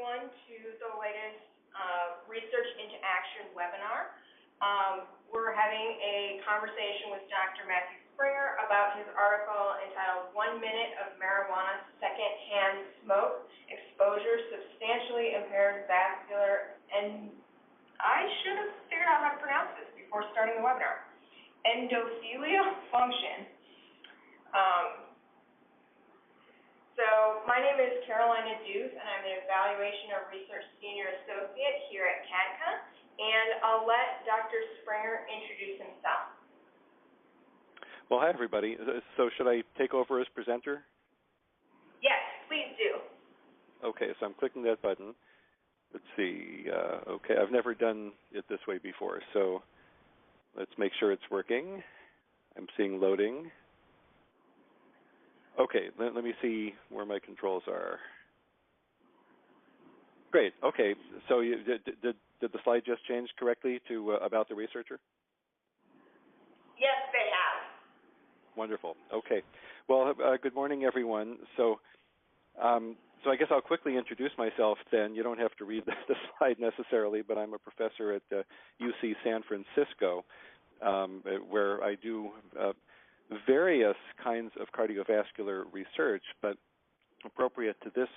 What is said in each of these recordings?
everyone to the latest Research into Action webinar. We're having a conversation with Dr. Matthew Springer about his article entitled 1 Minute of Marijuana Secondhand Smoke Exposure Substantially Impairs Vascular, and I should have figured out how to pronounce this before starting the webinar, endothelial function. So my name is Carolina Deuce, and I'm an Evaluation of Research Senior Associate here at CADCA, and I'll let Dr. Springer introduce himself. Well, hi, everybody. So should I take over as presenter? Yes, please do. Okay, so I'm clicking that button. Let's see. Okay, I've never done it this way before, so let's make sure it's working. I'm seeing loading. Okay, let me see where my controls are. Great. Okay, so did the slide just change correctly to about the researcher? Yes, they have. Wonderful. Okay. Well, good morning, everyone. So I guess I'll quickly introduce myself then. You don't have to read the slide necessarily, but I'm a professor at UC San Francisco, where I do various kinds of cardiovascular research, but appropriate to this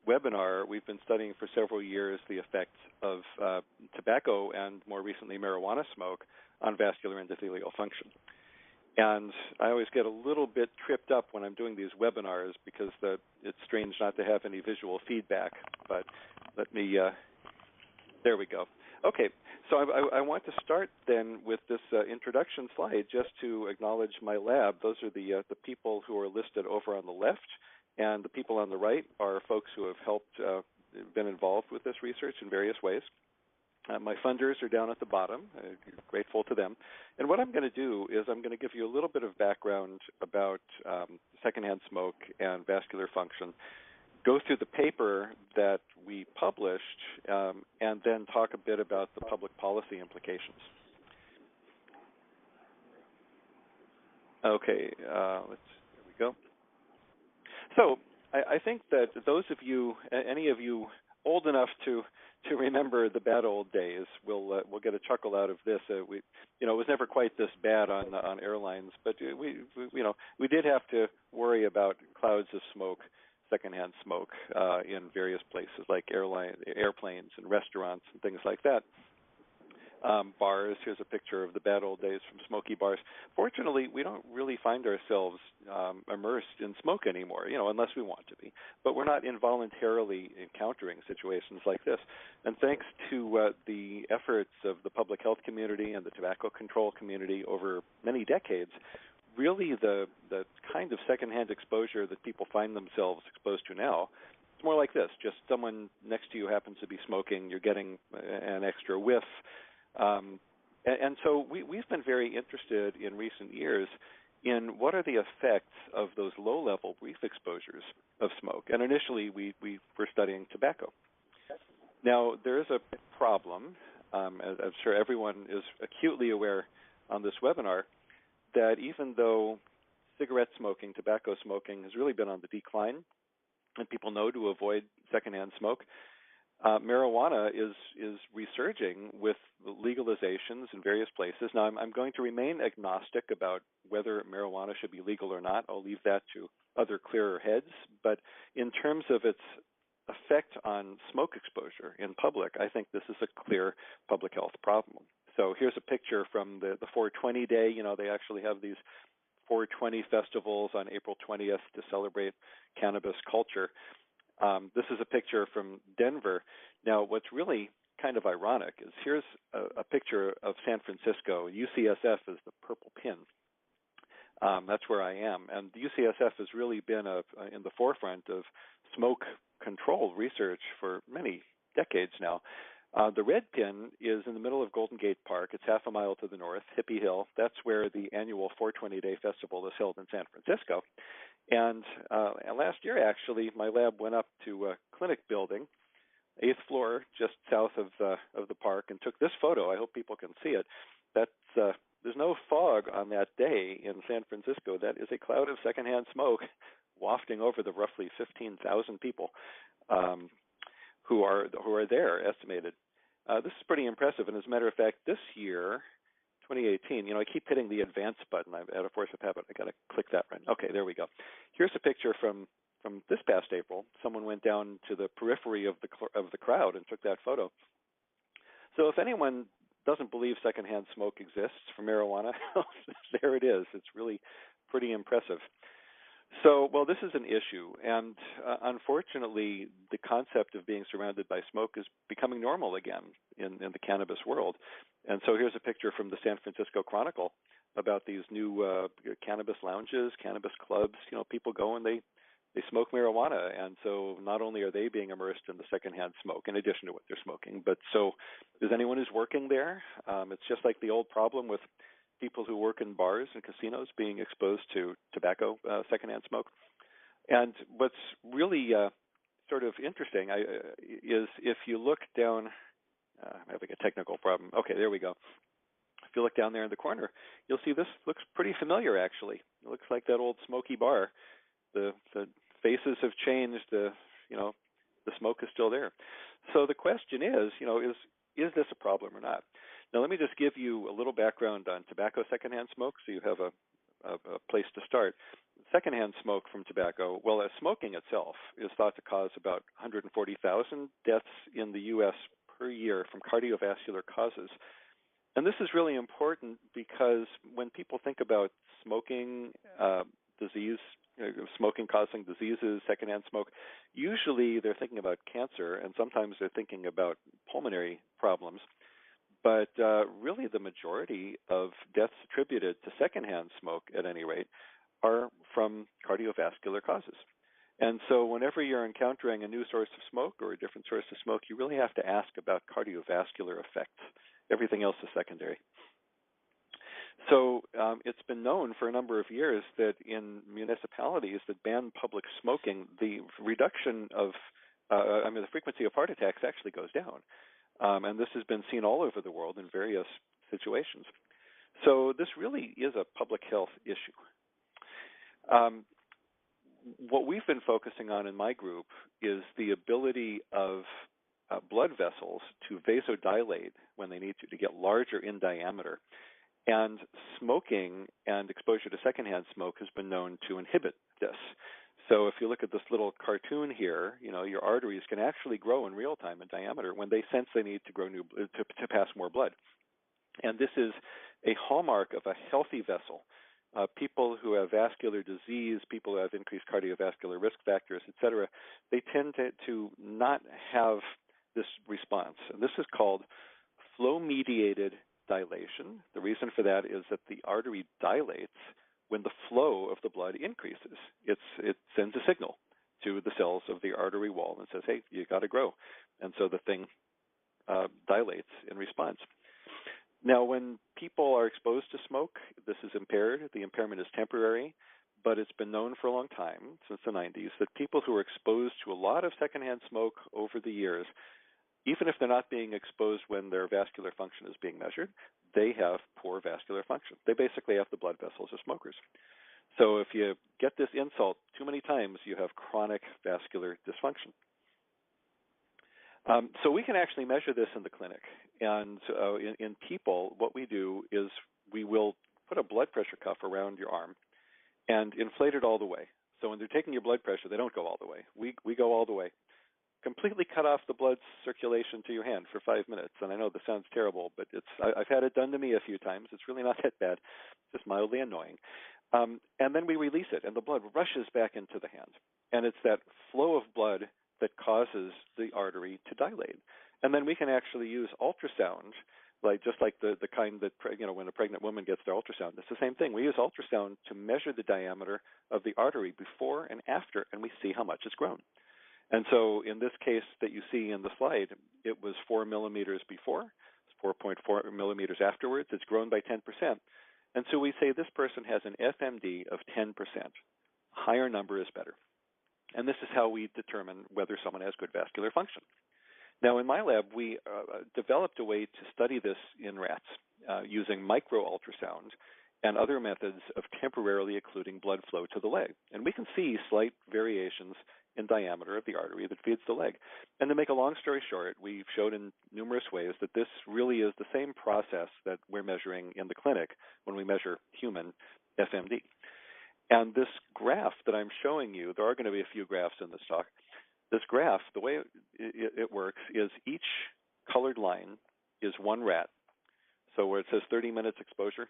webinar, we've been studying for several years the effects of tobacco and more recently marijuana smoke on vascular endothelial function. And I always get a little bit tripped up when I'm doing these webinars because it's strange not to have any visual feedback, but let me, there we go. Okay, so I want to start then with this introduction slide just to acknowledge my lab. Those are the people who are listed over on the left, and the people on the right are folks who have helped, been involved with this research in various ways. My funders are down at the bottom. Grateful to them. And what I'm going to do is I'm going to give you a little bit of background about secondhand smoke and vascular function, go through the paper that we published, and then talk a bit about the public policy implications. Okay, here we go. So I think that those of you, any of you old enough to remember the bad old days, will get a chuckle out of this. It was never quite this bad on airlines, but we did have to worry about clouds of smoke, secondhand smoke in various places like airplanes and restaurants and things like that. Bars, here's a picture of the bad old days from smoky bars. Fortunately, we don't really find ourselves immersed in smoke anymore, unless we want to be. But we're not involuntarily encountering situations like this. And thanks to the efforts of the public health community and the tobacco control community over many decades, really the kind of secondhand exposure that people find themselves exposed to now, it's more like this. Just someone next to you happens to be smoking, you're getting an extra whiff. And so we've been very interested in recent years in what are the effects of those low-level brief exposures of smoke. And initially, we were studying tobacco. Now, there is a problem, as I'm sure everyone is acutely aware on this webinar, that even though cigarette smoking, tobacco smoking has really been on the decline, and people know to avoid secondhand smoke, marijuana is resurging with legalizations in various places. Now, I'm going to remain agnostic about whether marijuana should be legal or not. I'll leave that to other clearer heads. But in terms of its effect on smoke exposure in public, I think this is a clear public health problem. So here's a picture from the 420 day. They actually have these 420 festivals on April 20th to celebrate cannabis culture. This is a picture from Denver. Now, what's really kind of ironic is here's a picture of San Francisco. UCSF is the purple pin. That's where I am. And the UCSF has really been in the forefront of smoke control research for many decades now. The red pin is in the middle of Golden Gate Park. It's half a mile to the north, Hippie Hill. That's where the annual 420-day festival is held in San Francisco. And last year, actually, my lab went up to a clinic building, 8th floor, just south of the park, and took this photo. I hope people can see it. There's no fog on that day in San Francisco. That is a cloud of secondhand smoke wafting over the roughly 15,000 people who are there estimated. This is pretty impressive, and as a matter of fact, this year, 2018, I keep hitting the advance button. I've out of force of habit. I got to click that right. Okay, there we go. Here's a picture from this past April. Someone went down to the periphery of the crowd and took that photo. So if anyone doesn't believe secondhand smoke exists for marijuana, there it is. It's really pretty impressive. So, well, this is an issue, and unfortunately, the concept of being surrounded by smoke is becoming normal again in the cannabis world. And so here's a picture from the San Francisco Chronicle about these new cannabis lounges, cannabis clubs. People go and they smoke marijuana, and so not only are they being immersed in the secondhand smoke in addition to what they're smoking, but so is anyone who's working there. It's just like the old problem with people who work in bars and casinos being exposed to tobacco, secondhand smoke. And what's really sort of interesting is if you look down, I'm having a technical problem. Okay, there we go. If you look down there in the corner, you'll see this looks pretty familiar, actually. It looks like that old smoky bar. The faces have changed. The smoke is still there. So the question is this a problem or not? Now, let me just give you a little background on tobacco secondhand smoke so you have a place to start. Secondhand smoke from tobacco, well, smoking itself is thought to cause about 140,000 deaths in the U.S. per year from cardiovascular causes. And this is really important because when people think about smoking disease, smoking causing diseases, secondhand smoke, usually they're thinking about cancer, and sometimes they're thinking about pulmonary problems. But really the majority of deaths attributed to secondhand smoke, at any rate, are from cardiovascular causes. And so whenever you're encountering a new source of smoke or a different source of smoke, you really have to ask about cardiovascular effects. Everything else is secondary. So it's been known for a number of years that in municipalities that ban public smoking, the reduction of, the frequency of heart attacks actually goes down. And this has been seen all over the world in various situations. So this really is a public health issue. What we've been focusing on in my group is the ability of blood vessels to vasodilate when they need to get larger in diameter. And smoking and exposure to secondhand smoke has been known to inhibit this. So if you look at this little cartoon here, your arteries can actually grow in real time in diameter when they sense they need to grow to pass more blood. And this is a hallmark of a healthy vessel. People who have vascular disease, people who have increased cardiovascular risk factors, et cetera, they tend to not have this response. And this is called flow-mediated dilation. The reason for that is that the artery dilates when the flow of the blood increases. It sends a signal to the cells of the artery wall and says, hey, you got to grow. And so the thing dilates in response. Now, when people are exposed to smoke, this is impaired. The impairment is temporary, but it's been known for a long time, since the 90s, that people who are exposed to a lot of secondhand smoke over the years, even if they're not being exposed when their vascular function is being measured, they have poor vascular function. They basically have the blood vessels of smokers. So if you get this insult too many times, you have chronic vascular dysfunction. So we can actually measure this in the clinic. And in people, what we do is we will put a blood pressure cuff around your arm and inflate it all the way. So when they're taking your blood pressure, they don't go all the way. We go all the way. Completely cut off the blood circulation to your hand for 5 minutes. And I know this sounds terrible, but I've had it done to me a few times. It's really not that bad, just mildly annoying. And then we release it, and the blood rushes back into the hand. And it's that flow of blood that causes the artery to dilate. And then we can actually use ultrasound, just like the kind that, when a pregnant woman gets their ultrasound. It's the same thing. We use ultrasound to measure the diameter of the artery before and after, and we see how much it's grown. And so in this case that you see in the slide, it was 4 millimeters before, 4.4 millimeters afterwards. It's grown by 10%. And so we say this person has an FMD of 10%. Higher number is better. And this is how we determine whether someone has good vascular function. Now, in my lab, we developed a way to study this in rats using micro-ultrasound and other methods of temporarily occluding blood flow to the leg. And we can see slight variations in diameter of the artery that feeds the leg. And to make a long story short, we've showed in numerous ways that this really is the same process that we're measuring in the clinic when we measure human FMD. And this graph that I'm showing you, there are going to be a few graphs in this talk. This graph, the way it works is each colored line is one rat. So where it says 30 minutes exposure,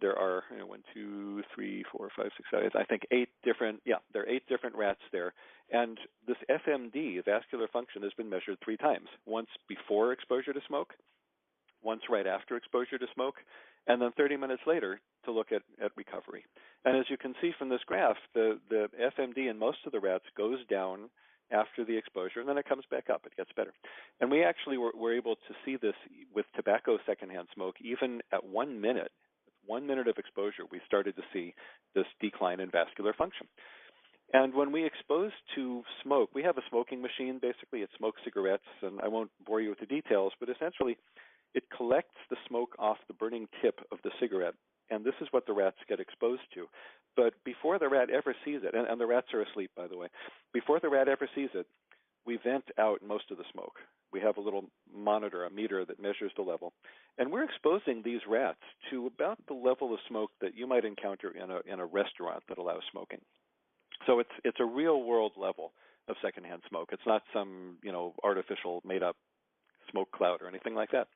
there are 1, 2, 3, 4, 5, 6, 7, I think 8 different, there are 8 different rats there. And this FMD, vascular function, has been measured 3 times. Once before exposure to smoke, once right after exposure to smoke, and then 30 minutes later to look at recovery. And as you can see from this graph, the FMD in most of the rats goes down after the exposure, and then it comes back up. It gets better. And we actually were able to see this with tobacco secondhand smoke. Even at 1 minute, 1 minute of exposure, we started to see this decline in vascular function. And when we expose to smoke, we have a smoking machine, basically. It smokes cigarettes, and I won't bore you with the details, but essentially it collects the smoke off the burning tip of the cigarette, and this is what the rats get exposed to. But before the rat ever sees it, and the rats are asleep, by the way, before the rat ever sees it, we vent out most of the smoke. We have a little monitor, a meter that measures the level. And we're exposing these rats to about the level of smoke that you might encounter in a restaurant that allows smoking. So it's a real-world level of secondhand smoke. It's not some artificial, made-up smoke cloud or anything like that.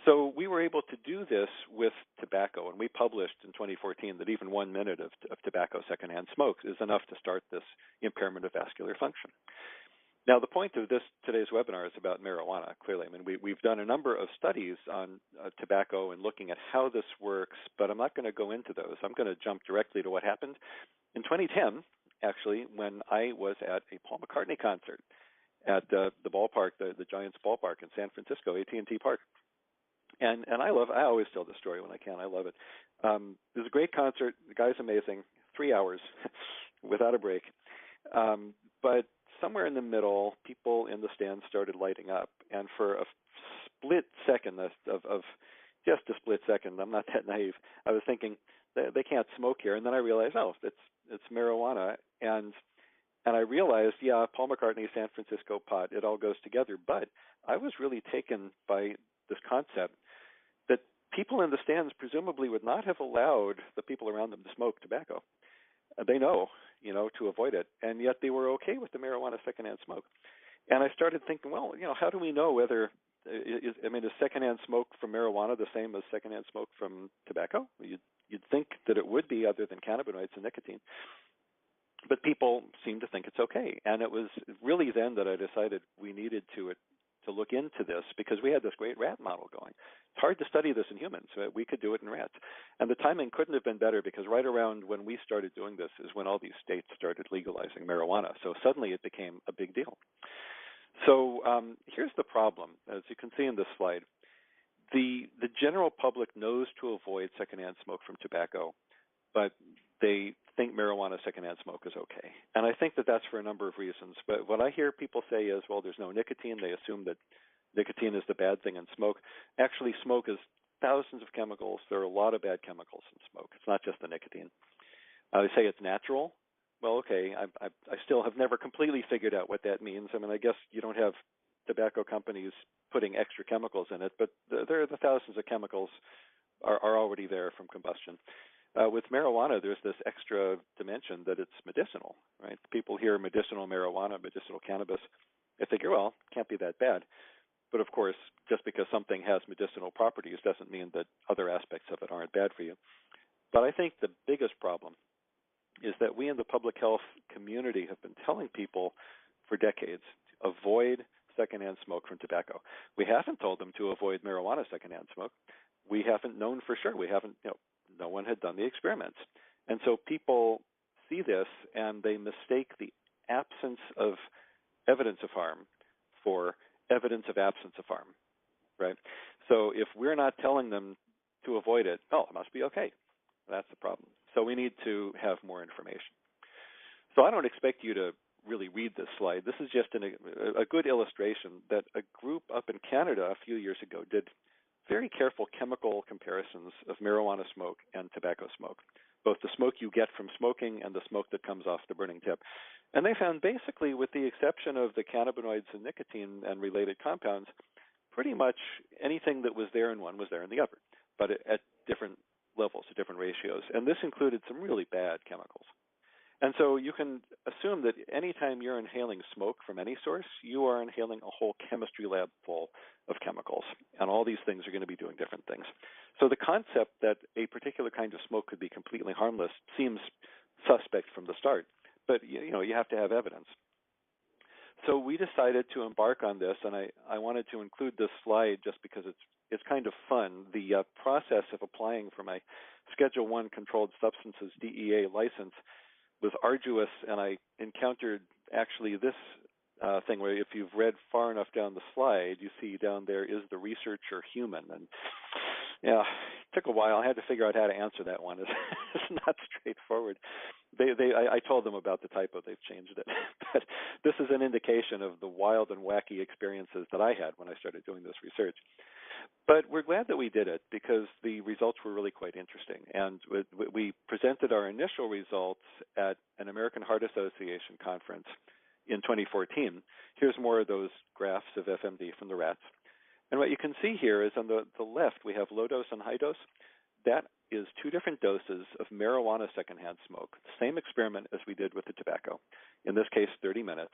So we were able to do this with tobacco, and we published in 2014 that even 1 minute of tobacco secondhand smoke is enough to start this impairment of vascular function. Now, the point of today's webinar is about marijuana, clearly. I mean, we've done a number of studies on tobacco and looking at how this works, but I'm not going to go into those. I'm going to jump directly to what happened in 2010, actually, when I was at a Paul McCartney concert at the ballpark, the Giants ballpark in San Francisco, AT&T Park. And I always tell the story when I can. I love it. It was a great concert. The guy's amazing. 3 hours without a break. But somewhere in the middle, people in the stands started lighting up. And for a split second of just a split second, I'm not that naive, I was thinking, they can't smoke here. And then I realized, it's marijuana. And I realized, Paul McCartney, San Francisco pot, it all goes together. But I was really taken by this concept that people in the stands presumably would not have allowed the people around them to smoke tobacco. They know, to avoid it, and yet they were okay with the marijuana secondhand smoke. And I started thinking, well, how do we know whether, is secondhand smoke from marijuana the same as secondhand smoke from tobacco? You'd think that it would be, other than cannabinoids and nicotine. But people seem to think it's okay. And it was really then that I decided we needed to look into this, because we had this great rat model going. It's hard to study this in humans. So we could do it in rats. And the timing couldn't have been better, because right around when we started doing this is when all these states started legalizing marijuana. So suddenly it became a big deal. So here's the problem. As you can see in this slide, the general public knows to avoid secondhand smoke from tobacco, but they think marijuana secondhand smoke is okay. And I think that that's for a number of reasons. But what I hear people say is, well, there's no nicotine. They assume that nicotine is the bad thing in smoke. Actually, smoke is thousands of chemicals. There are a lot of bad chemicals in smoke. It's not just the nicotine. They say it's natural. Well, okay, I still have never completely figured out what that means. I mean, I guess you don't have tobacco companies putting extra chemicals in it, but there are the thousands of chemicals are already there from combustion. With marijuana, there's this extra dimension that it's medicinal, right? People hear medicinal marijuana, medicinal cannabis. They figure, well, it can't be that bad. But of course, just because something has medicinal properties doesn't mean that other aspects of it aren't bad for you. But I think the biggest problem is that we in the public health community have been telling people for decades to avoid secondhand smoke from tobacco. We haven't told them to avoid marijuana secondhand smoke. We haven't known for sure. We haven't, no one had done the experiments. And so people see this and they mistake the absence of evidence of harm for evidence of absence of harm, right? So if we're not telling them to avoid it, it must be okay. That's the problem. So we need to have more information. So I don't expect you to really read this slide. This is just a good illustration that a group up in Canada a few years ago did very careful chemical comparisons of marijuana smoke and tobacco smoke. both the smoke you get from smoking and the smoke that comes off the burning tip. And they found basically, with the exception of the cannabinoids and nicotine and related compounds, pretty much anything that was there in one was there in the other, but at different levels, at different ratios. And this included some really bad chemicals. And so you can assume that anytime you're inhaling smoke from any source, you are inhaling a whole chemistry lab full of chemicals. And all these things are going to be doing different things. So the concept that a particular kind of smoke could be completely harmless seems suspect from the start. But you have to have evidence. So we decided to embark on this, and I wanted to include this slide just because it's kind of fun. The process of applying for my Schedule I Controlled Substances DEA license was arduous, and I encountered actually this thing where if you've read far enough down the slide, you see down there, is the researcher human? And yeah, it took a while. I had to figure out how to answer that one. It's not straightforward. I told them about the typo. They've changed it. But this is an indication of the wild and wacky experiences that I had when I started doing this research. But we're glad that we did it because the results were really quite interesting. And we presented our initial results at an American Heart Association conference in 2014. Here's more of those graphs of FMD from the rats. And what you can see here is on the left, we have low dose and high dose. That is 2 different doses of marijuana secondhand smoke, the same experiment as we did with the tobacco, in this case 30 minutes.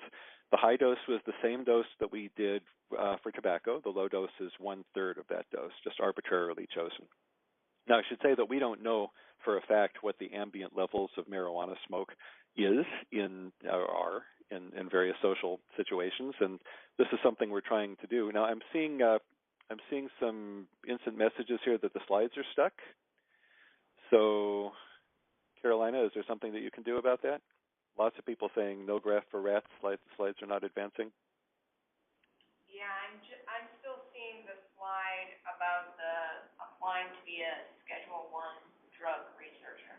The high dose was the same dose that we did for tobacco. The low dose is 1/3 of that dose, just arbitrarily chosen. Now, I should say that we don't know for a fact what the ambient levels of marijuana smoke are in various social situations, and this is something we're trying to do. Now, I'm seeing some instant messages here that the slides are stuck. So, Carolina, is there something that you can do about that? Lots of people saying no graph for rats. Slides are not advancing. Yeah, I'm still seeing the slide about the applying to be a Schedule I drug researcher.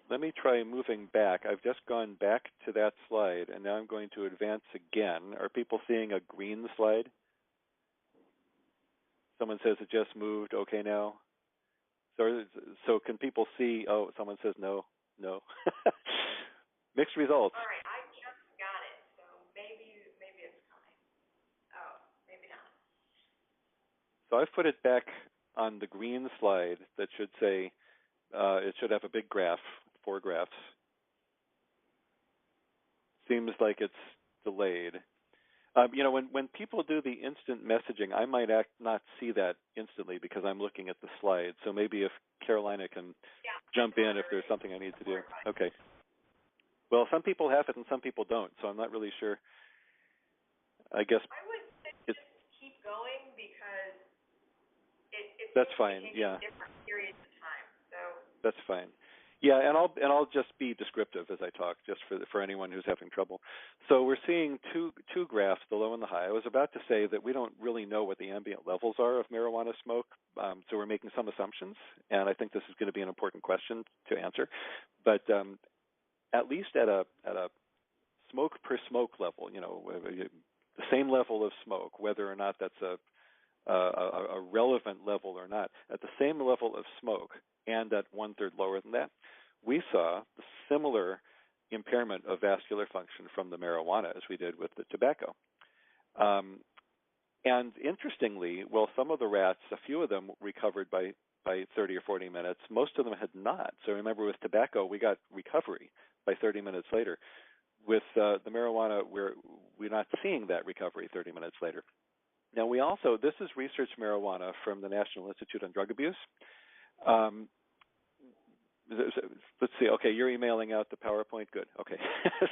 Let me try moving back. I've just gone back to that slide, and now I'm going to advance again. Are people seeing a green slide? Someone says it just moved. Okay, now. So can people see? Oh, someone says no. Mixed results. All right, I just got it, so maybe it's coming. Oh, maybe not. So I've put it back on the green slide that should say, it should have a big graph, 4 graphs. Seems like it's delayed. When people do the instant messaging, I might not see that instantly because I'm looking at the slide. So maybe if Carolina can jump in if there's something I need to do. Okay. Well, some people have it and some people don't, so I'm not really sure. I guess I would say just keep going because it that's seems fine. to take Yeah. different periods of time. So that's fine. Yeah, and I'll just be descriptive as I talk, just for anyone who's having trouble. So we're seeing two graphs, the low and the high. I was about to say that we don't really know what the ambient levels are of marijuana smoke, so we're making some assumptions, and I think this is going to be an important question to answer. But at least at a smoke per smoke level, the same level of smoke, whether or not that's a relevant level or not, at the same level of smoke and at 1/3 lower than that, we saw the similar impairment of vascular function from the marijuana as we did with the tobacco. And interestingly, well, some of the rats, a few of them recovered by 30 or 40 minutes. Most of them had not. So remember, with tobacco, we got recovery by 30 minutes later. With the marijuana, we're not seeing that recovery 30 minutes later. Now, this is research marijuana from the National Institute on Drug Abuse. Let's see. Okay, you're emailing out the PowerPoint. Good. Okay,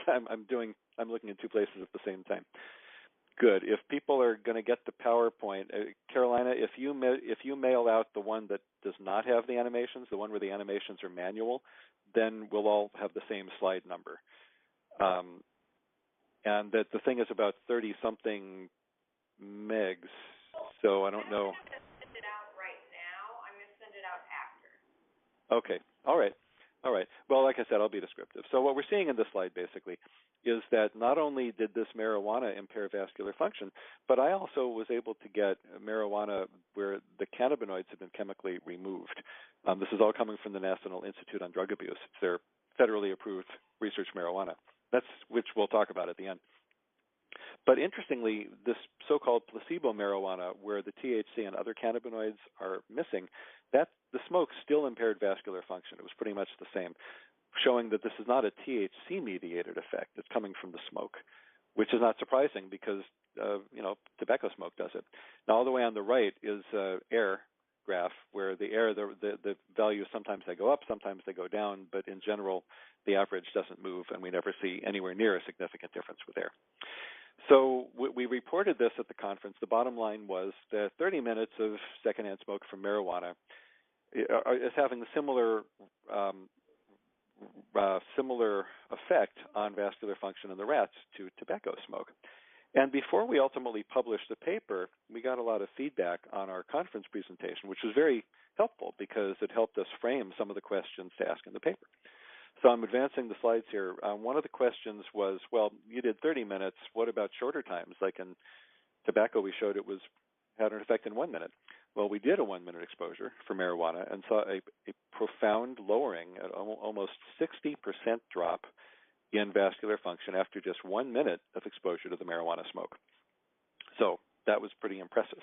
I'm looking in 2 places at the same time. Good. If people are going to get the PowerPoint, Carolina, if you mail out the one that does not have the animations, the one where the animations are manual, then we'll all have the same slide number. And that the thing is about 30-something megs, so I don't know. I'm going to send it out right now. I'm going to send it out after. Okay. All right. All right. Well, like I said, I'll be descriptive. So what we're seeing in this slide basically is that not only did this marijuana impair vascular function, but I also was able to get marijuana where the cannabinoids have been chemically removed. This is all coming from the National Institute on Drug Abuse. It's their federally approved research marijuana. That's which we'll talk about at the end. But interestingly, this so-called placebo marijuana, where the THC and other cannabinoids are missing, that the smoke still impaired vascular function. It was pretty much the same, showing that this is not a THC-mediated effect. It's coming from the smoke, which is not surprising because, tobacco smoke does it. Now, all the way on the right is air graph, where the air, the values, sometimes they go up, sometimes they go down, but in general, the average doesn't move, and we never see anywhere near a significant difference with air. So we reported this at the conference. The bottom line was that 30 minutes of secondhand smoke from marijuana is having a similar effect on vascular function in the rats to tobacco smoke. And before we ultimately published the paper, we got a lot of feedback on our conference presentation, which was very helpful because it helped us frame some of the questions to ask in the paper. So I'm advancing the slides here. One of the questions was, well, you did 30 minutes. What about shorter times? Like in tobacco, we showed it had an effect in 1 minute. Well, we did a 1 minute exposure for marijuana and saw a profound lowering, at almost 60% drop in vascular function after just 1 minute of exposure to the marijuana smoke. So that was pretty impressive.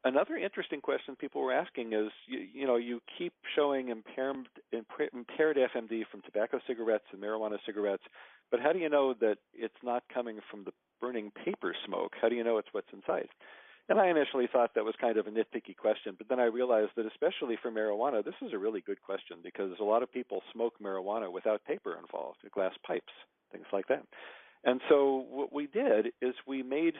Another interesting question people were asking is, you keep showing impaired FMD from tobacco cigarettes and marijuana cigarettes, but how do you know that it's not coming from the burning paper smoke? How do you know it's what's inside? And I initially thought that was kind of a nitpicky question, but then I realized that especially for marijuana, this is a really good question because a lot of people smoke marijuana without paper involved, glass pipes, things like that. And so what we did is we made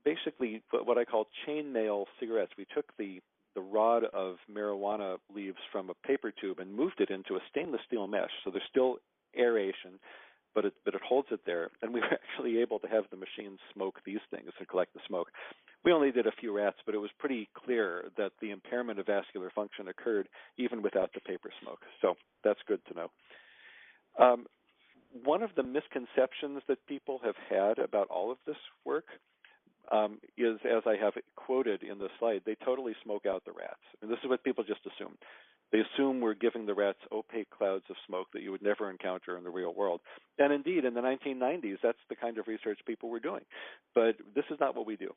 basically what I call chainmail cigarettes. We took the rod of marijuana leaves from a paper tube and moved it into a stainless steel mesh. So there's still aeration, but it holds it there. And we were actually able to have the machine smoke these things and collect the smoke. We only did a few rats, but it was pretty clear that the impairment of vascular function occurred even without the paper smoke. So that's good to know. One of the misconceptions that people have had about all of this work is, as I have quoted in the slide, they totally smoke out the rats. And this is what people just assume. They assume we're giving the rats opaque clouds of smoke that you would never encounter in the real world. And indeed, in the 1990s, that's the kind of research people were doing. But this is not what we do.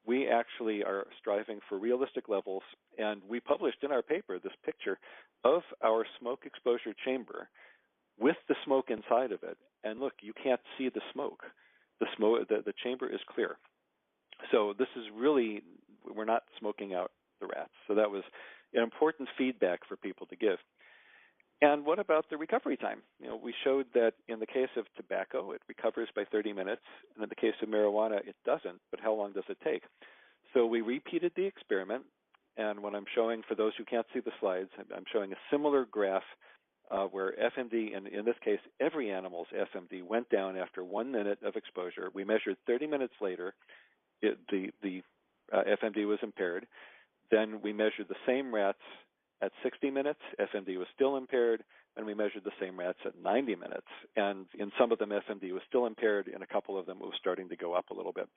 We actually are striving for realistic levels, and we published in our paper this picture of our smoke exposure chamber with the smoke inside of it. And look, you can't see the smoke. The chamber is clear. So this is really, we're not smoking out the rats. So that was an important feedback for people to give. And what about the recovery time? We showed that in the case of tobacco, it recovers by 30 minutes, and in the case of marijuana, it doesn't. But how long does it take? So we repeated the experiment, and what I'm showing, for those who can't see the slides, I'm showing a similar graph where FMD, and in this case, every animal's FMD went down after 1 minute of exposure. We measured 30 minutes later. The FMD was impaired. Then we measured the same rats at 60 minutes. FMD was still impaired, and we measured the same rats at 90 minutes. And in some of them, FMD was still impaired. In a couple of them, it was starting to go up a little bit.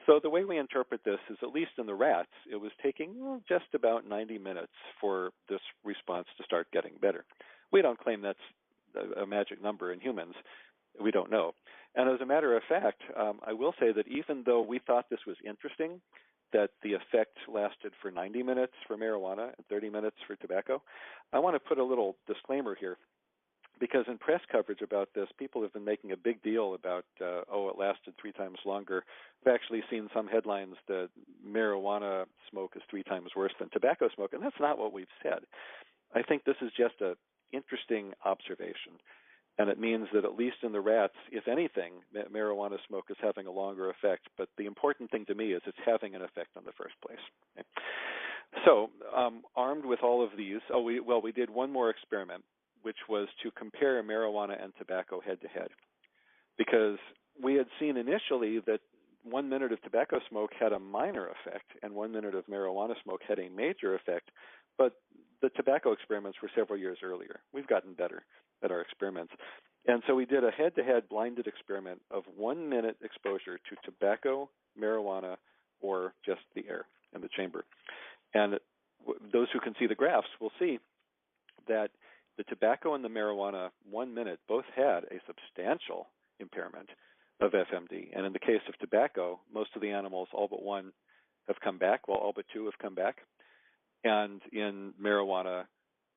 So the way we interpret this is, at least in the rats, it was taking just about 90 minutes for this response to start getting better. We don't claim that's a magic number in humans. We don't know. And as a matter of fact, I will say that even though we thought this was interesting, that the effect lasted for 90 minutes for marijuana and 30 minutes for tobacco, I want to put a little disclaimer here, because in press coverage about this, people have been making a big deal about, it lasted 3 times longer. I've actually seen some headlines that marijuana smoke is 3 times worse than tobacco smoke, and that's not what we've said. I think this is just an interesting observation. And it means that at least in the rats, if anything, marijuana smoke is having a longer effect. But the important thing to me is it's having an effect in the first place. Okay. So armed with all of these, we did one more experiment, which was to compare marijuana and tobacco head-to-head. Because we had seen initially that 1 minute of tobacco smoke had a minor effect and 1 minute of marijuana smoke had a major effect. But the tobacco experiments were several years earlier. We've gotten better at our experiments. And so we did a head-to-head blinded experiment of 1 minute exposure to tobacco, marijuana, or just the air in the chamber. And those who can see the graphs will see that the tobacco and the marijuana 1 minute both had a substantial impairment of FMD. And in the case of tobacco, most of the animals, all but one, have come back, while all but two have come back. And in marijuana,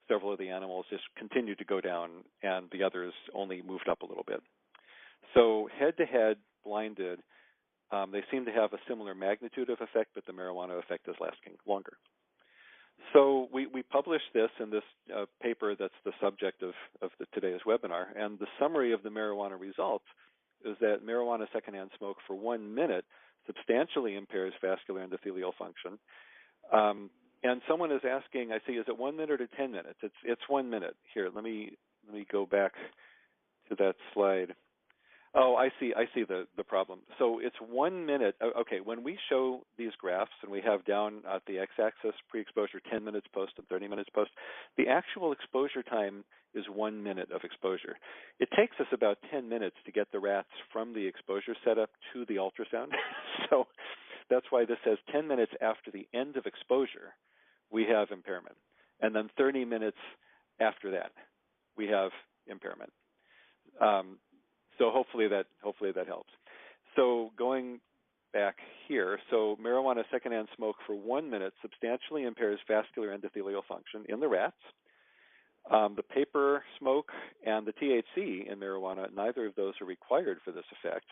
several of the animals just continued to go down, and the others only moved up a little bit. So head-to-head, blinded, they seem to have a similar magnitude of effect, but the marijuana effect is lasting longer. So we published this in this paper that's the subject of today's webinar, and the summary of the marijuana results is that marijuana secondhand smoke for 1 minute substantially impairs vascular endothelial function. And someone is asking, I see, is it 1 minute or 10 minutes? It's 1 minute. Here, let me go back to that slide. Oh, I see the problem. So it's 1 minute. Okay, when we show these graphs and we have down at the x-axis pre-exposure 10 minutes post and 30 minutes post, the actual exposure time is 1 minute of exposure. It takes us about 10 minutes to get the rats from the exposure setup to the ultrasound. So that's why this says 10 minutes after the end of exposure, we have impairment. And then 30 minutes after that, we have impairment. So hopefully that helps. So going back here, so marijuana secondhand smoke for 1 minute substantially impairs vascular endothelial function in the rats. The paper smoke and the THC in marijuana, neither of those are required for this effect.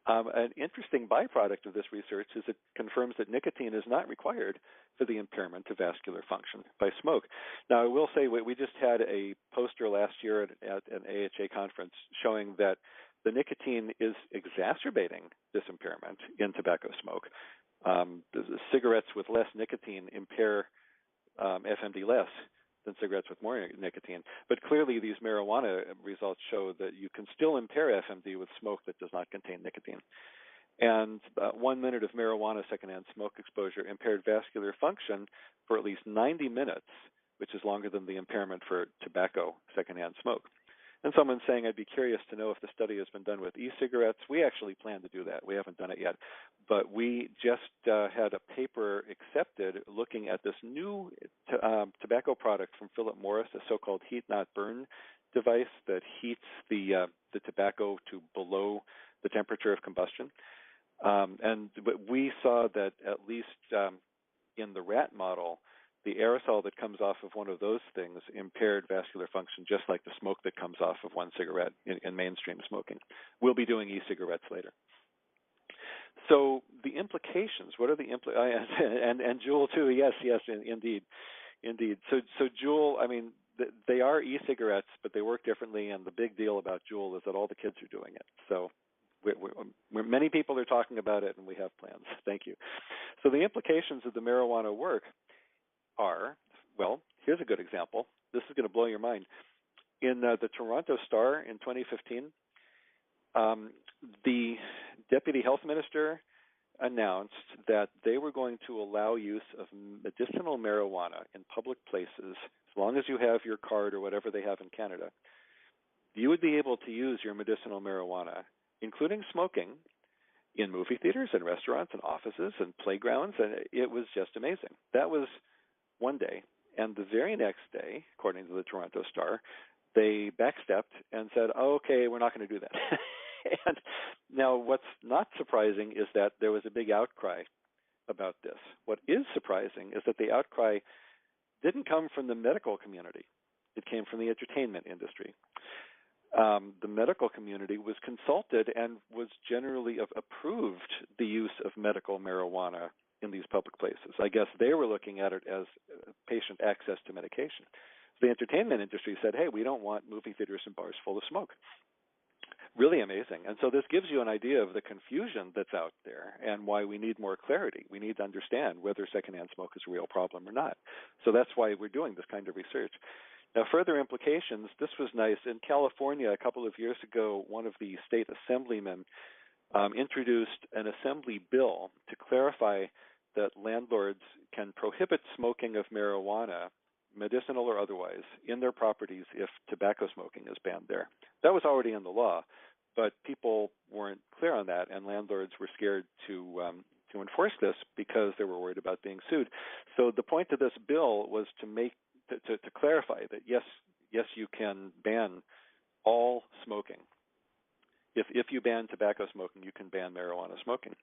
An interesting byproduct of this research is it confirms that nicotine is not required for the impairment of vascular function by smoke. Now, I will say we just had a poster last year at an AHA conference showing that the nicotine is exacerbating this impairment in tobacco smoke. The cigarettes with less nicotine impair FMD less than cigarettes with more nicotine. But clearly these marijuana results show that you can still impair FMD with smoke that does not contain nicotine. And 1 minute of marijuana secondhand smoke exposure impaired vascular function for at least 90 minutes, which is longer than the impairment for tobacco secondhand smoke. And someone's saying, I'd be curious to know if the study has been done with e-cigarettes. We actually plan to do that. We haven't done it yet. But we just had a paper accepted looking at this new tobacco product from Philip Morris, a so-called heat not burn device that heats the tobacco to below the temperature of combustion. But we saw that at least in the rat model, the aerosol that comes off of one of those things impaired vascular function, just like the smoke that comes off of one cigarette in mainstream smoking. We'll be doing e-cigarettes later. So the implications, what are the and Juul too? Yes, indeed. So Juul, I mean, they are e-cigarettes, but they work differently. And the big deal about Juul is that all the kids are doing it. So many people are talking about it, and we have plans. Thank you. So the implications of the marijuana work are, well, here's a good example. This is going to blow your mind. In the Toronto Star in 2015, the deputy health minister announced that they were going to allow use of medicinal marijuana in public places as long as you have your card or whatever they have in Canada. You would be able to use your medicinal marijuana, including smoking, in movie theaters and restaurants and offices and playgrounds, and it was just amazing. That was one day, and the very next day, according to the Toronto Star, they backstepped and said, oh, okay, we're not going to do that. And now what's not surprising is that there was a big outcry about this. What is surprising is that the outcry didn't come from the medical community. It came from the entertainment industry. The medical community was consulted and was generally approved the use of medical marijuana in these public places. I guess they were looking at it as patient access to medication. The entertainment industry said, hey, we don't want movie theaters and bars full of smoke. Really amazing. And so this gives you an idea of the confusion that's out there and why we need more clarity. We need to understand whether secondhand smoke is a real problem or not. So that's why we're doing this kind of research. Now, further implications, this was nice. In California, a couple of years ago, one of the state assemblymen introduced an assembly bill to clarify that landlords can prohibit smoking of marijuana medicinal or otherwise, in their properties if tobacco smoking is banned there. That was already in the law, but people weren't clear on that, and landlords were scared to enforce this because they were worried about being sued. So the point of this bill was to clarify that yes, you can ban all smoking. If you ban tobacco smoking, you can ban marijuana smoking.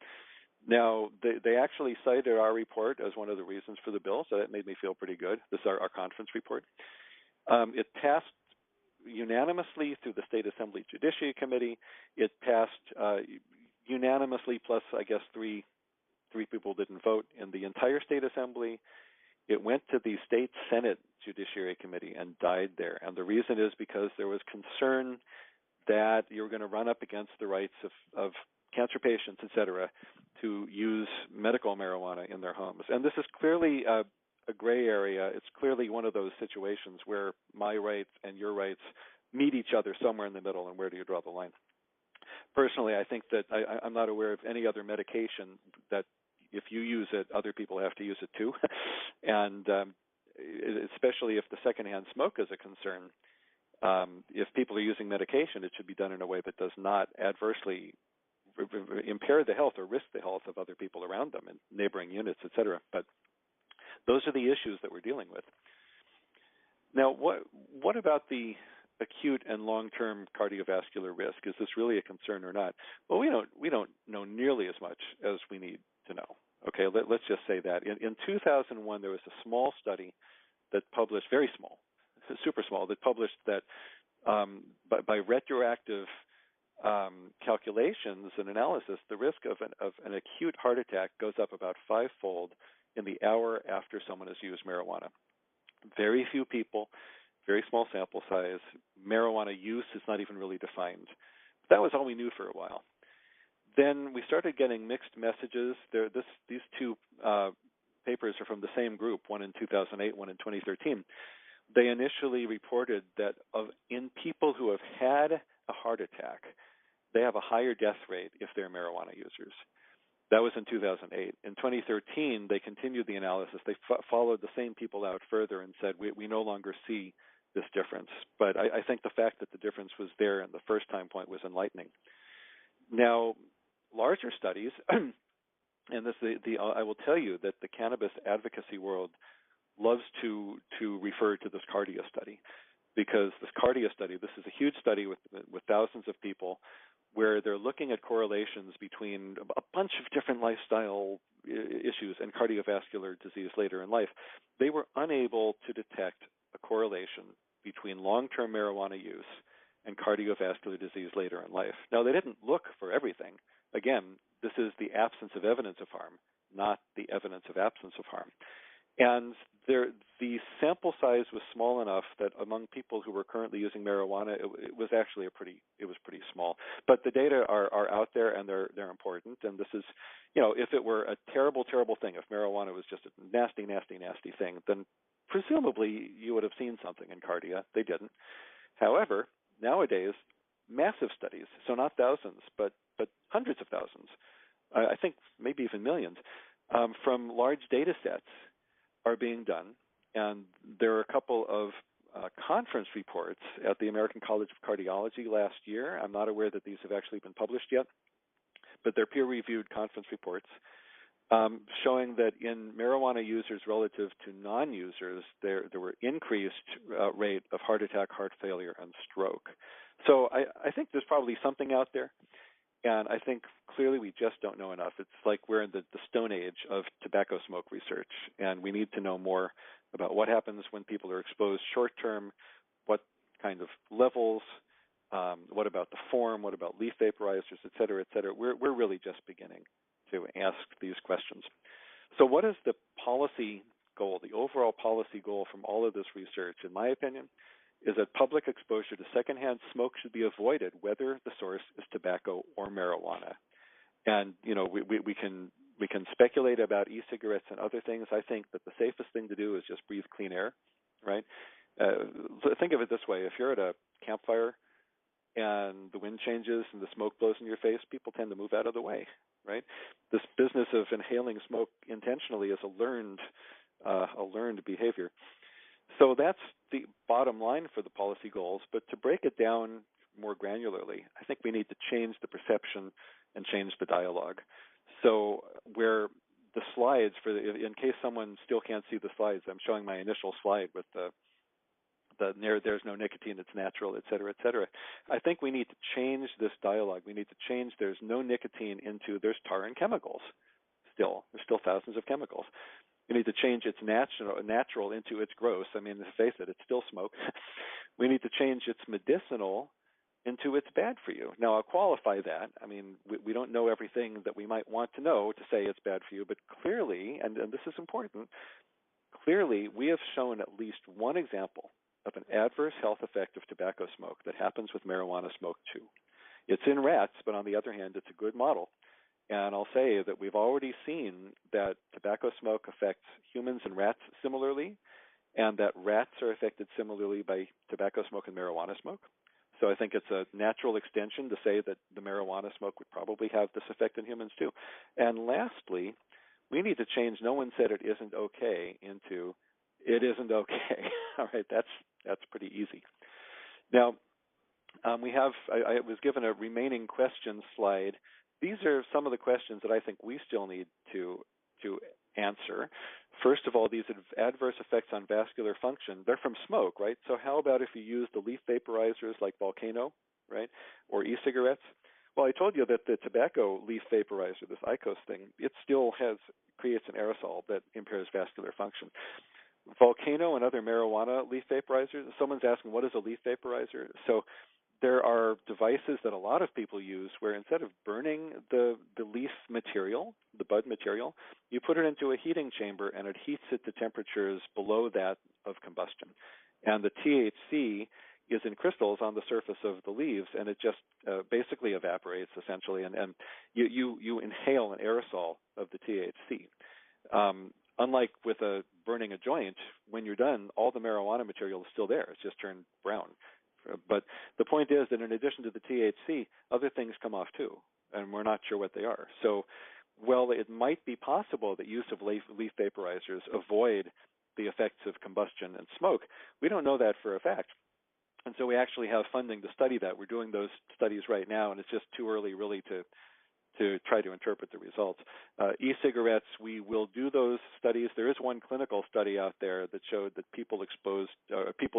Now, they actually cited our report as one of the reasons for the bill, so that made me feel pretty good. This is our conference report. It passed unanimously through the State Assembly Judiciary Committee. It passed unanimously, plus I guess three people didn't vote in the entire State Assembly. It went to the State Senate Judiciary Committee and died there. And the reason is because there was concern that you were going to run up against the rights of cancer patients, et cetera, to use medical marijuana in their homes. And this is clearly a gray area. It's clearly one of those situations where my rights and your rights meet each other somewhere in the middle, and where do you draw the line? Personally, I think that I'm not aware of any other medication that if you use it, other people have to use it too. And especially if the secondhand smoke is a concern, if people are using medication, it should be done in a way that does not adversely impair the health or risk the health of other people around them in neighboring units, et cetera. But those are the issues that we're dealing with. Now, what about the acute and long-term cardiovascular risk? Is this really a concern or not? Well, we don't know nearly as much as we need to know. Okay, let's just say that. In 2001, there was a small study that published, very small, super small, that published that by retroactive calculations and analysis, the risk of an acute heart attack goes up about 5-fold in the hour after someone has used marijuana. Very few people, very small sample size. Marijuana use is not even really defined. That was all we knew for a while. Then we started getting mixed messages. These two papers are from the same group, one in 2008, one in 2013. They initially reported that in people who have had a heart attack, they have a higher death rate if they're marijuana users. That was in 2008. In 2013, they continued the analysis. They followed the same people out further and said, we no longer see this difference. But I think the fact that the difference was there in the first time point was enlightening. Now, larger studies, and this I will tell you that the cannabis advocacy world loves to refer to this Cardia study, because this Cardia study, this is a huge study with thousands of people, where they're looking at correlations between a bunch of different lifestyle issues and cardiovascular disease later in life. They were unable to detect a correlation between long-term marijuana use and cardiovascular disease later in life. Now, they didn't look for everything. Again, this is the absence of evidence of harm, not the evidence of absence of harm. And the sample size was small enough that among people who were currently using marijuana, it was actually pretty small. But the data are out there, and they're important. And this is, if it were a terrible, terrible thing, if marijuana was just a nasty, nasty, nasty thing, then presumably you would have seen something in Cardia. They didn't. However, nowadays, massive studies, so not thousands, but hundreds of thousands, I think maybe even millions, from large data sets are being done. And there are a couple of conference reports at the American College of Cardiology last year. I'm not aware that these have actually been published yet, but they're peer-reviewed conference reports showing that in marijuana users relative to non-users, there were increased rate of heart attack, heart failure, and stroke. So I think there's probably something out there. And I think clearly we just don't know enough. It's like we're in the stone age of tobacco smoke research, and we need to know more about what happens when people are exposed short-term, what kind of levels, what about the form, what about leaf vaporizers, et cetera, et cetera. We're really just beginning to ask these questions. So what is the policy goal, the overall policy goal from all of this research, in my opinion, is that public exposure to secondhand smoke should be avoided, whether the source is tobacco or marijuana. And we can speculate about e-cigarettes and other things. I think that the safest thing to do is just breathe clean air, right? Think of it this way: if you're at a campfire and the wind changes and the smoke blows in your face, people tend to move out of the way, right? This business of inhaling smoke intentionally is a learned behavior. So that's the bottom line for the policy goals, but to break it down more granularly, I think we need to change the perception and change the dialogue. So where the slides, in case someone still can't see the slides, I'm showing my initial slide with there's no nicotine, it's natural, et cetera, et cetera. I think we need to change this dialogue. We need to change there's no nicotine into there's tar and chemicals still. There's still thousands of chemicals. We need to change its natural into its gross. I mean, let's face it, it's still smoke. We need to change its medicinal into it's bad for you. Now, I'll qualify that. I mean, we don't know everything that we might want to know to say it's bad for you, but clearly, and this is important, clearly we have shown at least one example of an adverse health effect of tobacco smoke that happens with marijuana smoke too. It's in rats, but on the other hand, it's a good model. And I'll say that we've already seen that tobacco smoke affects humans and rats similarly, and that rats are affected similarly by tobacco smoke and marijuana smoke. So I think it's a natural extension to say that the marijuana smoke would probably have this effect in humans too. And lastly, we need to change no one said it isn't okay into it isn't okay. All right, that's pretty easy. Now, I was given a remaining questions slide. These are some of the questions that I think we still need to answer. First of all, these adverse effects on vascular function, they're from smoke, right? So how about if you use the leaf vaporizers like Volcano, right, or e-cigarettes? Well, I told you that the tobacco leaf vaporizer, this IQOS thing, it still creates an aerosol that impairs vascular function. Volcano and other marijuana leaf vaporizers, someone's asking, what is a leaf vaporizer? So there are devices that a lot of people use where instead of burning the leaf material, the bud material, you put it into a heating chamber and it heats it to temperatures below that of combustion. And the THC is in crystals on the surface of the leaves, and it just basically evaporates essentially, and you inhale an aerosol of the THC. Unlike with burning a joint, when you're done, all the marijuana material is still there. It's just turned brown. But the point is that in addition to the THC, other things come off too, and we're not sure what they are. So, well, it might be possible that use of leaf vaporizers avoid the effects of combustion and smoke. We don't know that for a fact. And so we actually have funding to study that. We're doing those studies right now, and it's just too early really to try to interpret the results. E-cigarettes, we will do those studies. There is one clinical study out there that showed that people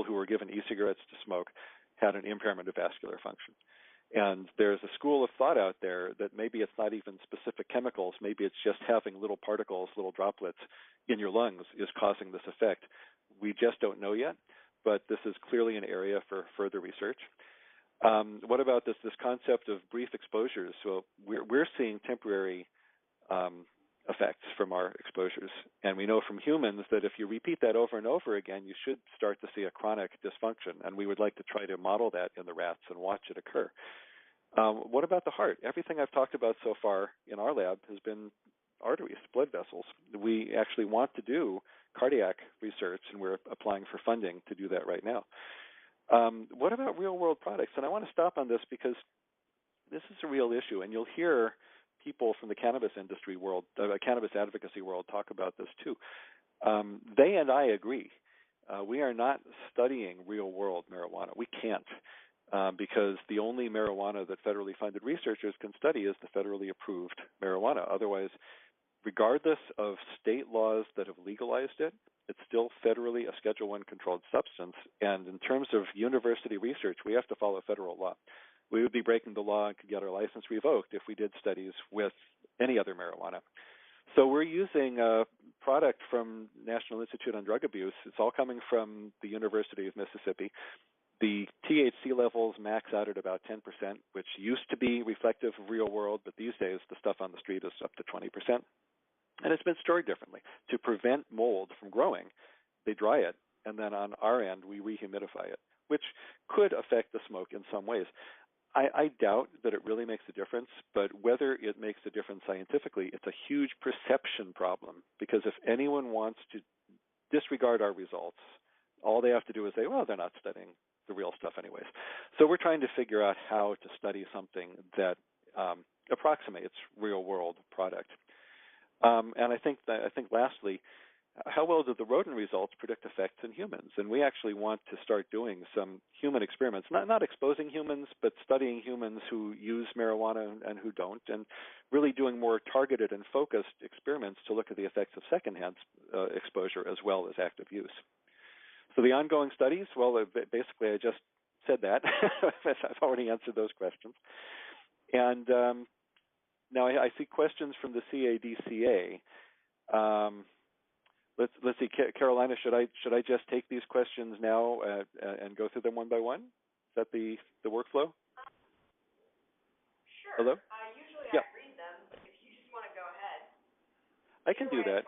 who were given e-cigarettes to smoke had an impairment of vascular function. And there's a school of thought out there that maybe it's not even specific chemicals, maybe it's just having little particles, little droplets in your lungs is causing this effect. We just don't know yet, but this is clearly an area for further research. What about this concept of brief exposures? So we're seeing temporary effects from our exposures. And we know from humans that if you repeat that over and over again, you should start to see a chronic dysfunction. And we would like to try to model that in the rats and watch it occur. What about the heart? Everything I've talked about so far in our lab has been arteries, blood vessels. We actually want to do cardiac research, and we're applying for funding to do that right now. What about real-world products? And I want to stop on this because this is a real issue, and you'll hear people from the cannabis industry world, cannabis advocacy world, talk about this too. They and I agree. We are not studying real-world marijuana. We can't, because the only marijuana that federally funded researchers can study is the federally approved marijuana. Otherwise, regardless of state laws that have legalized it, it's still federally a Schedule I controlled substance. And in terms of university research, we have to follow federal law. We would be breaking the law and could get our license revoked if we did studies with any other marijuana. So we're using a product from National Institute on Drug Abuse. It's all coming from the University of Mississippi. The THC levels max out at about 10%, which used to be reflective of real world, but these days the stuff on the street is up to 20%. And it's been stored differently. To prevent mold from growing, they dry it, and then on our end, we rehumidify it, which could affect the smoke in some ways. I doubt that it really makes a difference, but whether it makes a difference scientifically, it's a huge perception problem, because if anyone wants to disregard our results, all they have to do is say, well, they're not studying the real stuff anyways. So we're trying to figure out how to study something that approximates real-world product. And I think lastly, how well do the rodent results predict effects in humans? And we actually want to start doing some human experiments, not exposing humans, but studying humans who use marijuana and who don't, and really doing more targeted and focused experiments to look at the effects of secondhand exposure as well as active use. So the ongoing studies, well, basically I just said that. I've already answered those questions. And now I see questions from the CADCA. Let's see, Carolina, should I just take these questions now and go through them one by one? Is that the workflow? Sure. Hello? Usually yeah. I read them, but if you just want to go ahead. I can do that.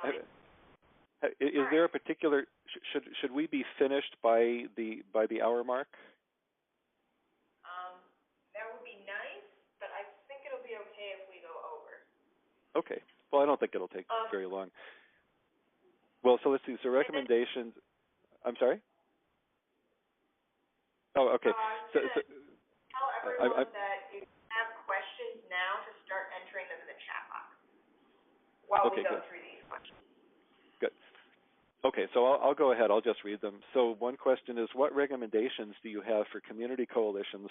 Is there a particular, should we be finished by the hour mark? That would be nice, but I think it'll be okay if we go over. Okay. Well, I don't think it'll take very long. Well, so let's see. So recommendations. I'm sorry? Oh, okay. So tell everyone that if you have questions now, to start entering them in the chat box while we go through these questions. Good. Okay, so I'll go ahead. I'll just read them. So one question is, what recommendations do you have for community coalitions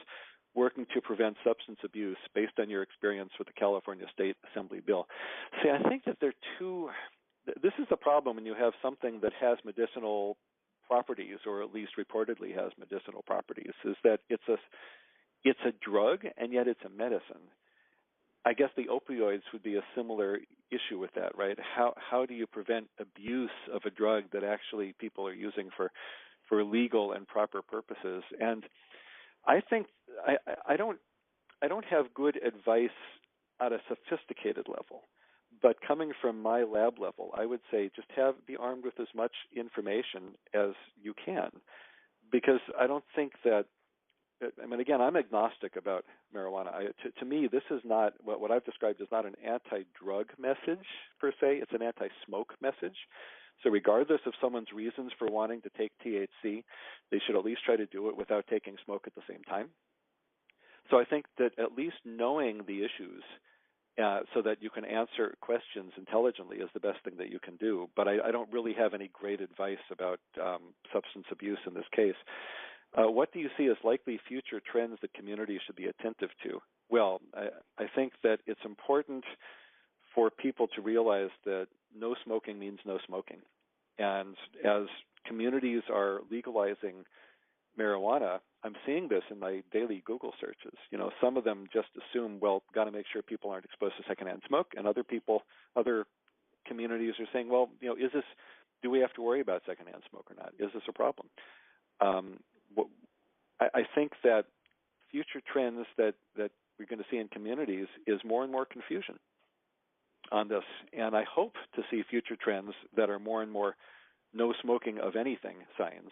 working to prevent substance abuse based on your experience with the California State Assembly bill? See, I think that they're two. This is the problem when you have something that has medicinal properties, or at least reportedly has medicinal properties, is that it's a drug and yet it's a medicine. I guess the opioids would be a similar issue with that, right? How do you prevent abuse of a drug that actually people are using for legal and proper purposes? And I think I don't have good advice at a sophisticated level, but coming from my lab level, I would say just be armed with as much information as you can, because I don't think that. I mean, again, I'm agnostic about marijuana. To me, this is not what I've described is not an anti-drug message per se. It's an anti-smoke message. So regardless of someone's reasons for wanting to take THC, they should at least try to do it without taking smoke at the same time. So I think that at least knowing the issues so that you can answer questions intelligently is the best thing that you can do. But I don't really have any great advice about substance abuse in this case. What do you see as likely future trends that communities should be attentive to? Well, I think that it's important for people to realize that no smoking means no smoking. And as communities are legalizing marijuana, I'm seeing this in my daily Google searches. You know, some of them just assume, well, got to make sure people aren't exposed to secondhand smoke, and other communities are saying, well, you know, do we have to worry about secondhand smoke or not? Is this a problem? I think that future trends that we're going to see in communities is more and more confusion on this. And I hope to see future trends that are more and more no smoking of anything signs.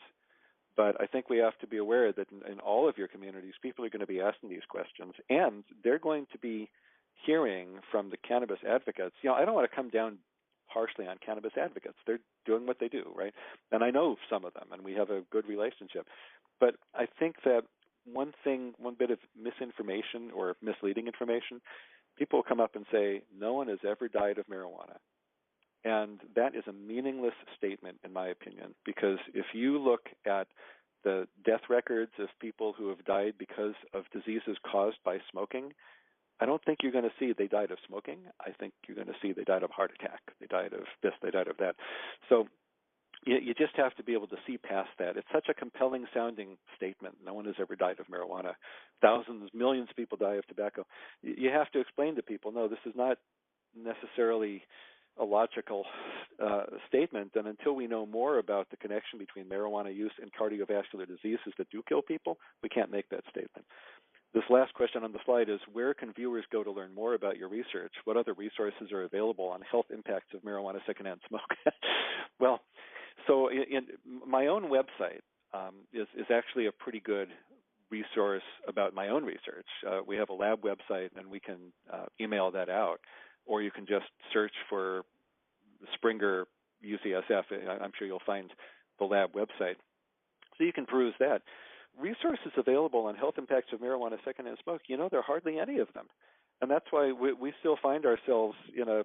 But I think we have to be aware that in all of your communities, people are going to be asking these questions, and they're going to be hearing from the cannabis advocates. You know, I don't want to come down harshly on cannabis advocates. They're doing what they do, right? And I know some of them, and we have a good relationship. But I think that one bit of misinformation or misleading information, people will come up and say, no one has ever died of marijuana. And that is a meaningless statement, in my opinion, because if you look at the death records of people who have died because of diseases caused by smoking, I don't think you're going to see they died of smoking. I think you're going to see they died of heart attack. They died of this, they died of that. So you just have to be able to see past that. It's such a compelling sounding statement. No one has ever died of marijuana. Thousands, millions of people die of tobacco. You have to explain to people, no, this is not necessarily a logical statement. And until we know more about the connection between marijuana use and cardiovascular diseases that do kill people, we can't make that statement. This last question on the slide is, where can viewers go to learn more about your research? What other resources are available on health impacts of marijuana secondhand smoke? Well, so in my own website is actually a pretty good resource about my own research. We have a lab website, and we can email that out, or you can just search for Springer UCSF. I'm sure you'll find the lab website. So you can peruse that. Resources available on health impacts of marijuana secondhand smoke, you know, there are hardly any of them. And that's why we still find ourselves in a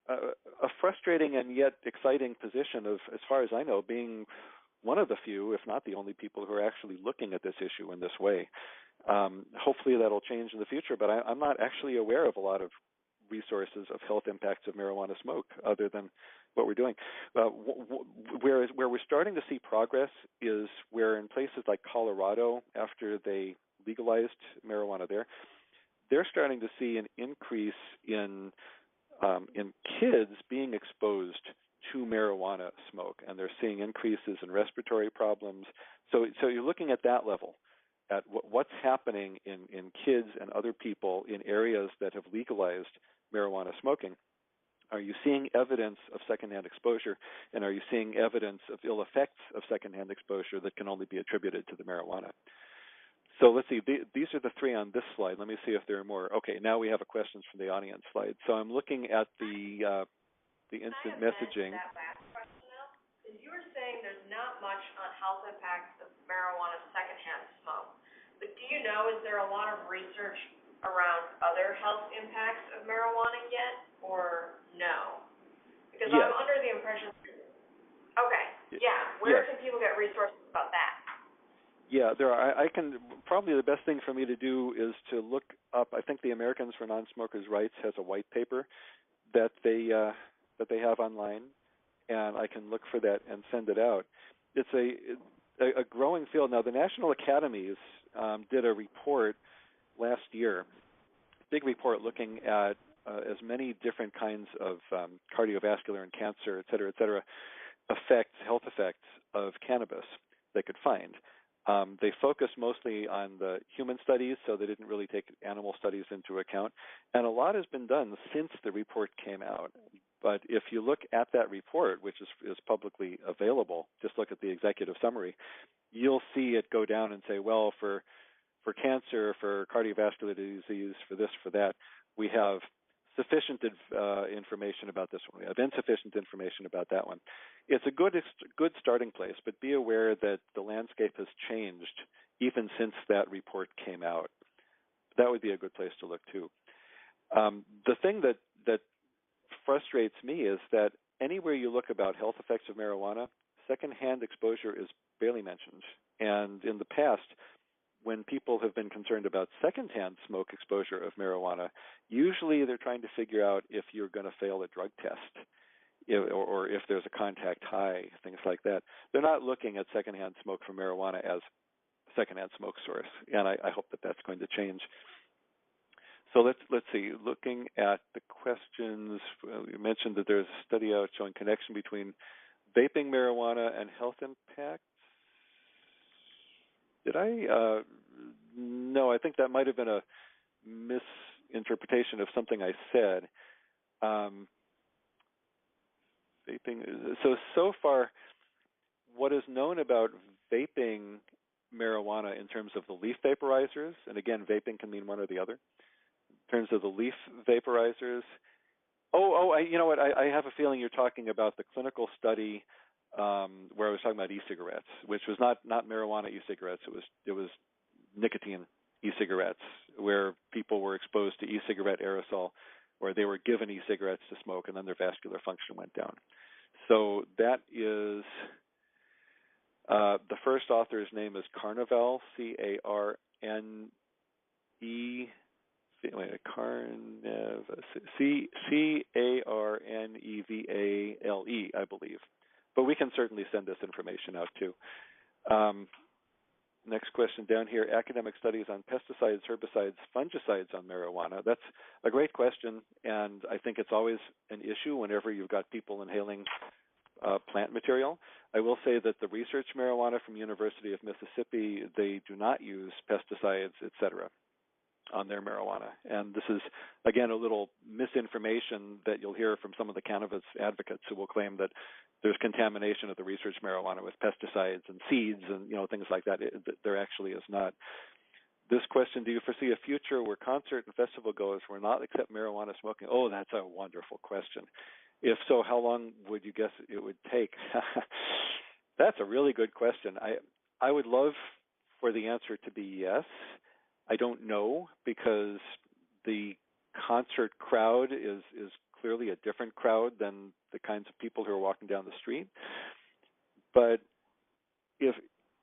a frustrating and yet exciting position of, as far as I know, being one of the few, if not the only people who are actually looking at this issue in this way. Hopefully that'll change in the future, but I'm not actually aware of a lot of resources of health impacts of marijuana smoke other than what we're doing. Where we're starting to see progress is where in places like Colorado, after they legalized marijuana there, they're starting to see an increase in kids being exposed to marijuana smoke, and they're seeing increases in respiratory problems. So you're looking at that level, at what's happening in kids and other people in areas that have legalized marijuana smoking. Are you seeing evidence of secondhand exposure, and are you seeing evidence of ill effects of secondhand exposure that can only be attributed to the marijuana? So let's see, these are the three on this slide. Let me see if there are more. Okay, now we have a questions from the audience slide. So I'm looking at the instant messaging. That last question now, is you were saying there's not much on health impacts of marijuana secondhand smoke, but do you know, is there a lot of research around other health impacts of marijuana yet, or no? Because yes. I'm under the impression. Okay. Yeah. Where can people get resources about that? Yeah, there are. I can probably the best thing for me to do is to look up. I think the Americans for Non-Smokers' Rights has a white paper that they have online, and I can look for that and send it out. It's a growing field now. The National Academies did a report last year, big report looking at as many different kinds of cardiovascular and cancer, et cetera, health effects of cannabis they could find. They focused mostly on the human studies, so they didn't really take animal studies into account. And a lot has been done since the report came out. But if you look at that report, which is publicly available, just look at the executive summary, you'll see it go down and say, well, for cancer, for cardiovascular disease, for this, for that, we have sufficient information about this one. We have insufficient information about that one. It's a good starting place, but be aware that the landscape has changed even since that report came out. That would be a good place to look too. The thing that frustrates me is that anywhere you look about health effects of marijuana, secondhand exposure is barely mentioned. And in the past, when people have been concerned about secondhand smoke exposure of marijuana, usually they're trying to figure out if you're going to fail a drug test or if there's a contact high, things like that. They're not looking at secondhand smoke from marijuana as a secondhand smoke source, and I hope that that's going to change. So let's see. Looking at the questions, you mentioned that there's a study out showing connection between vaping marijuana and health impacts. Did I? No, I think that might have been a misinterpretation of something I said. Vaping. So far, what is known about vaping marijuana in terms of the leaf vaporizers, and again, vaping can mean one or the other. In terms of the leaf vaporizers, you know what? I have a feeling you're talking about the clinical study where I was talking about e-cigarettes, which was not marijuana e-cigarettes. It was nicotine e-cigarettes, where people were exposed to e-cigarette aerosol, where they were given e-cigarettes to smoke, and then their vascular function went down. So that is the first author's name is Carneval, C-A-R-N-E. C-A-R-N-E-V-A-L-E, I believe. But we can certainly send this information out too. Next question down here, academic studies on pesticides, herbicides, fungicides on marijuana. That's a great question, and I think it's always an issue whenever you've got people inhaling plant material. I will say that the research marijuana from University of Mississippi, they do not use pesticides, et cetera, on their marijuana. And this is, again, a little misinformation that you'll hear from some of the cannabis advocates who will claim that there's contamination of the research marijuana with pesticides and seeds and things like that. There actually is not. This question, do you foresee a future where concert and festival goers will not accept marijuana smoking? Oh, that's a wonderful question. If so, how long would you guess it would take? That's a really good question. I would love for the answer to be yes. I don't know, because the concert crowd is clearly a different crowd than the kinds of people who are walking down the street. But if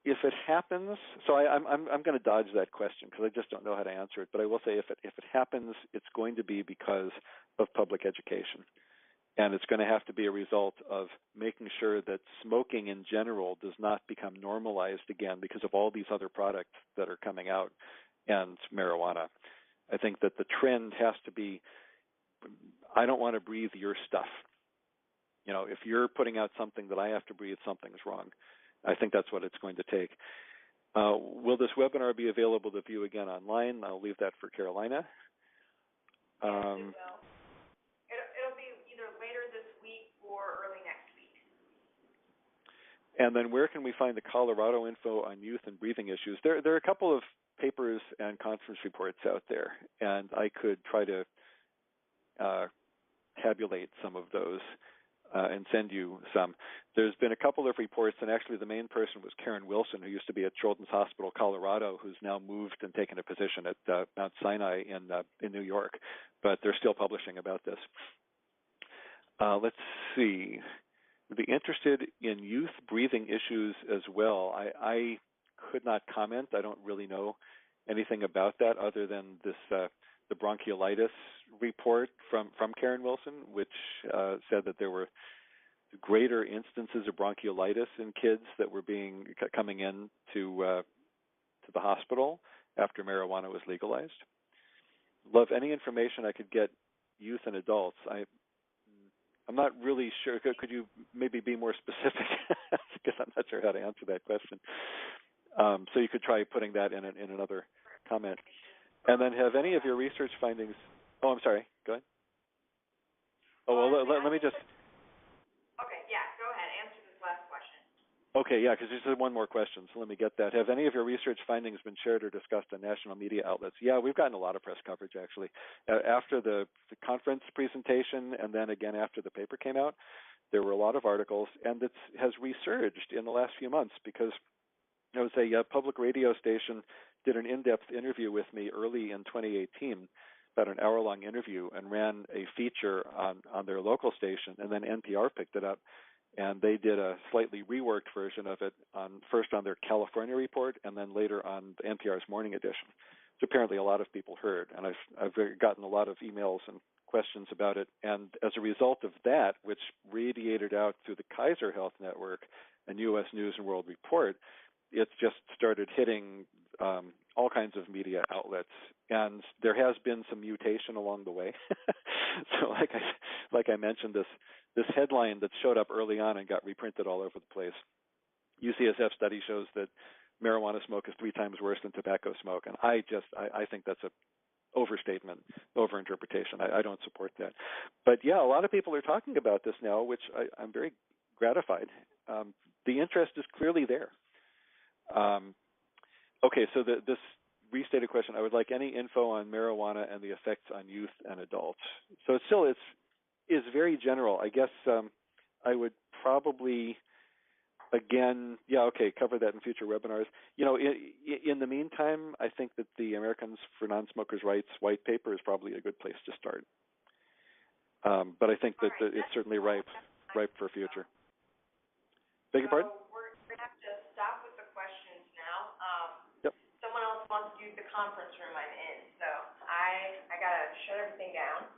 it happens, so I'm going to dodge that question because I just don't know how to answer it. But I will say if it happens, it's going to be because of public education, and it's going to have to be a result of making sure that smoking in general does not become normalized again because of all these other products that are coming out and marijuana. I think that the trend has to be, I don't want to breathe your stuff. You know, if you're putting out something that I have to breathe, something's wrong. I think that's what it's going to take. Will this webinar be available to view again online? I'll leave that for Carolina. Yes, it will. It'll be either later this week or early next week. And then where can we find the Colorado info on youth and breathing issues? There are a couple of papers and conference reports out there, and I could try to tabulate some of those and send you some. There's been a couple of reports, and actually the main person was Karen Wilson, who used to be at Children's Hospital, Colorado, who's now moved and taken a position at Mount Sinai in New York, but they're still publishing about this. Let's see. Would be interested in youth breathing issues as well. I could not comment. I don't really know anything about that other than this the bronchiolitis report from Karen Wilson, which said that there were greater instances of bronchiolitis in kids that were coming in to the hospital after marijuana was legalized. Love any information I could get youth and adults. I'm not really sure. Could you maybe be more specific? Because I'm not sure how to answer that question. So you could try putting that in another comment. And then have any of your research findings, oh, I'm sorry, go ahead. Oh, well, let me just. Okay, yeah, go ahead, answer this last question. Okay, yeah, because there's one more question, so let me get that. Have any of your research findings been shared or discussed on national media outlets? Yeah, we've gotten a lot of press coverage, actually. After the conference presentation and then again after the paper came out, there were a lot of articles, and it has resurged in the last few months because there was a public radio station did an in-depth interview with me early in 2018, about an hour-long interview, and ran a feature on their local station, and then NPR picked it up, and they did a slightly reworked version of it first on their California report, and then later on the NPR's morning edition, which apparently a lot of people heard, and I've gotten a lot of emails and questions about it, and as a result of that, which radiated out through the Kaiser Health Network and U.S. News and World Report, it's just started hitting all kinds of media outlets, and there has been some mutation along the way. So, like I mentioned, this headline that showed up early on and got reprinted all over the place. UCSF study shows that marijuana smoke is 3 times worse than tobacco smoke, and I think that's a overstatement, overinterpretation. I don't support that. But yeah, a lot of people are talking about this now, which I'm very gratified. The interest is clearly there. Okay, so this restated question, I would like any info on marijuana and the effects on youth and adults. So it is very general. I guess I would probably, again, cover that in future webinars. You know, in the meantime, I think that the Americans for Non-Smokers' Rights white paper is probably a good place to start. But I think that it's certainly ripe for future. Beg your pardon? We're going to have to stop with the questions now. Yep. Someone else wants to use the conference room I'm in, so I got to shut everything down.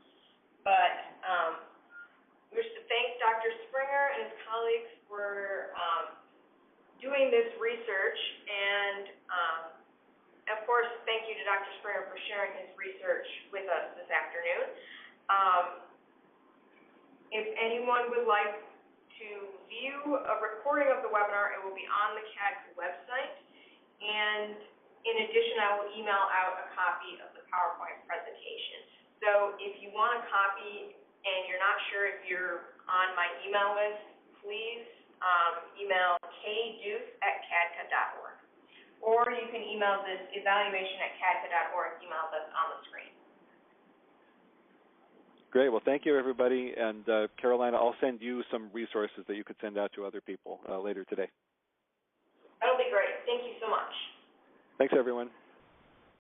But we wish to thank Dr. Springer and his colleagues for doing this research, and of course, thank you to Dr. Springer for sharing his research with us this afternoon. If anyone would like to view a recording of the webinar, it will be on the CADCA website, and in addition, I will email out a copy of the PowerPoint presentation. So if you want a copy and you're not sure if you're on my email list, please email kduce@cadca.org. Or you can email this evaluation@cadca.org email that's on the screen. Great. Well, thank you, everybody. And Carolina, I'll send you some resources that you could send out to other people later today. That'll be great. Thank you so much. Thanks, everyone.